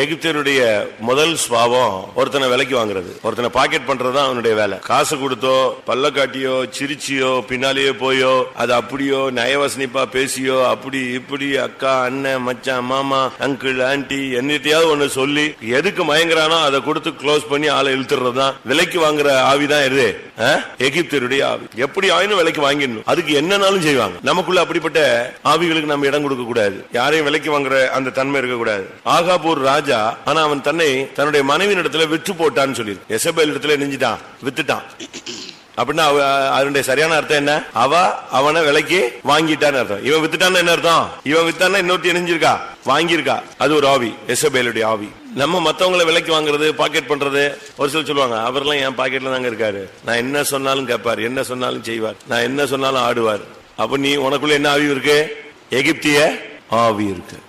எகிப்தியருடைய முதல் சுபாவம் ஒருத்தனை விலைக்கு வாங்குறது, ஒருத்தனை பாக்கெட் பண்றதுதான் அவனுடைய வேலை. காசு கொடுத்தோ பல்ல காட்டியோ சிரிச்சியோ பின்னாலேயே போயோ அது அப்படியோ நயவசனிப்பா பேசியோ அப்படி இப்படி அக்கா அண்ணன் மச்சான் மாமா அங்கிள் ஆன்டி என்னத்தையாவது ஒண்ணு சொல்லி எதுக்கு மயங்குறானோ அதை கொடுத்து க்ளோஸ் பண்ணி ஆளை இழுத்துறதுதான் விலைக்கு வாங்குற ஆவிதான் இது எகிப்தியருடைய ஆவி. எப்படி ஆயினும் விலைக்கு வாங்கிடணும், அதுக்கு என்னன்னாலும் செய்வாங்க. நமக்குள்ள அப்படிப்பட்ட ஆவிகளுக்கு நம்ம இடம் கொடுக்க கூடாது, யாரையும் விலைக்கு வாங்குற அந்த தன்மை இருக்க கூடாது. ஆகாபூர் ராஜா, ஆனா அவன் தன்னை தன்னுடைய மனைவியின் இடத்துல விற்று போட்டான்னு சொல்லி எசபேல் இடத்துல நெஞ்சிட்டான், வித்துட்டான். அப்படின்னா அதனுடைய சரியான அர்த்தம் என்ன? அவனை விலைக்கு வாங்கிட்டான்னு அர்த்தம். இவன் வித்துட்டான்னு என்ன அர்த்தம்? இவன் வித்தான்னா இன்னொருத்தி இணைஞ்சிருக்கா, வாங்கியிருக்கா. அது ஒரு ஆவி, எசபேலுடைய ஆவி. நம்ம மத்தவங்களை விலைக்கு வாங்குறது, பாக்கெட் பண்றது. ஒரு சில சொல்லுவாங்க, அவர்லாம் என் பாக்கெட்ல தாங்க இருக்காரு, நான் என்ன சொன்னாலும் கேட்பார், என்ன சொன்னாலும் செய்வார், நான் என்ன சொன்னாலும் ஆடுவார். அப்ப நீ உனக்குள்ள என்ன ஆவி இருக்கு? எகிப்திய ஆவி இருக்கு.